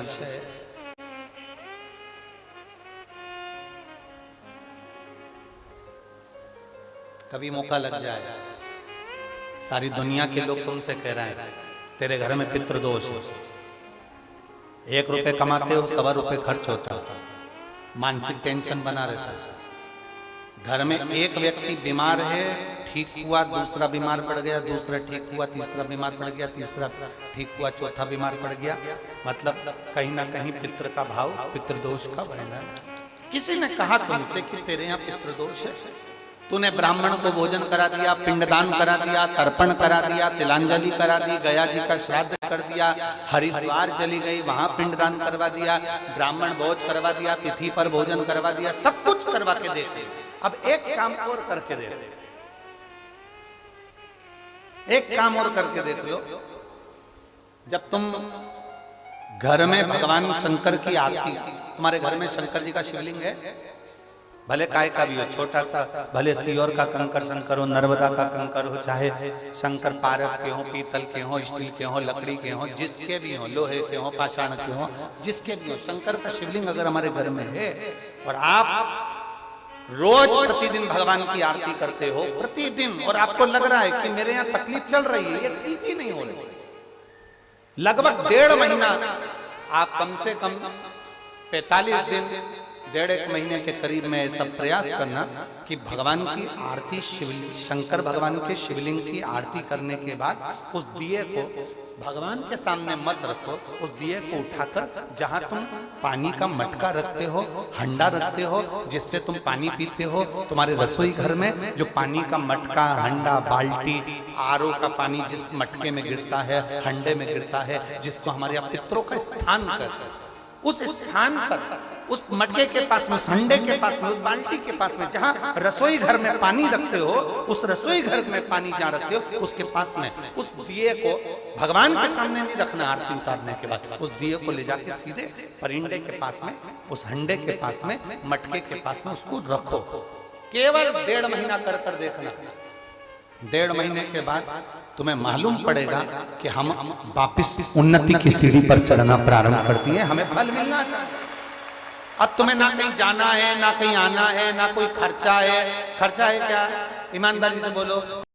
विषय है। कभी मौका लग जाए, सारी दुनिया के लोग तुमसे कह रहे हैं तेरे घर में पितृदोष है, 1 रुपए कमाते हो 1.25 रुपए खर्च होता है, मानसिक टेंशन बना रहता है। घर में एक व्यक्ति बीमार है, ठीक हुआ, दूसरा बीमार पड़ गया, दूसरा ठीक हुआ, तीसरा बीमार पड़ गया, तीसरा ठीक हुआ, चौथा बीमार पड़ गया। मतलब कहीं ना कहीं पितृ का भाव, पितृदोष का वर्णन। किसी ने कहा तुमसे कि तेरे यहाँ पितृदोष है, तूने ब्राह्मण को भोजन करा दिया, पिंडदान करा दिया, तर्पण करा दिया, तिलांजलि करा दी, गया जी का श्राद्ध कर दिया, हरिद्वार चली गई, वहां पिंडदान करवा दिया, ब्राह्मण भोज करवा दिया, तिथि पर भोजन करवा दिया, सब कुछ करवा के देते। अब एक काम और करके देख, एक काम और करके देख लो। जब तुम घर में भगवान शंकर की आरती, तुम्हारे घर में शंकर जी का शिवलिंग है, भले काय का भी हो, छोटा सा, भले सियोर का कंकर शंकर हो, नर्मदा का कंकर हो, चाहे शंकर पारद के हो, पीतल के हो, स्टील के हो, लकड़ी के हो, जिसके भी हो, लोहे के हो, पाषाण के हो, जिसके भी हो, शंकर का शिवलिंग अगर हमारे घर में है और आप रोज प्रतिदिन भगवान की आरती करते हो, प्रतिदिन, और आपको लग रहा है कि मेरे यहाँ तकलीफ चल रही है, ये ठीक ही नहीं हो रही, लगभग 1.5 महीना आप कम से कम 45 दिन, 1.5 महीने के करीब में ऐसा प्रयास करना कि भगवान की आरती, शंकर भगवान के शिवलिंग की आरती करने के बाद उस दिए को भगवान के सामने मत रखो, उस दिए को उठाकर जहां तुम पानी का मटका रखते हो, हंडा रखते हो, जिससे तुम पानी पीते हो, तुम्हारे रसोई घर में जो पानी का मटका, हंडा, बाल्टी, आरओ का पानी जिस मटके में गिरता है, हंडे में गिरता है, जिसको हमारे यहाँ पितरों का स्थान कहते हैं, उस स्थान पर, उस मटके के पास में, हंडे के पास में, उस बाल्टी के पास में, जहां रसोई घर में पानी रखते हो, उस रसोई घर में पानी जहां रखते हो, उसके पास में उस दिए को भगवान के सामने नहीं रखना। आरती उतारने के बाद उस दिए को ले जाके सीधे परिंडे के पास में, उस हंडे के पास में, मटके के पास में उसको रखो। केवल 1.5 महीना कर कर देखना। 1.5 महीने के बाद तुम्हें मालूम पड़ेगा कि हम वापिस उन्नति की सीढ़ी पर चढ़ना प्रारंभ करती है, हमें फल मिलना चाहिए। अब तुम्हें ना कहीं जाना है, ना कहीं आना है, ना कोई खर्चा है। खर्चा है क्या? ईमानदारी से बोलो।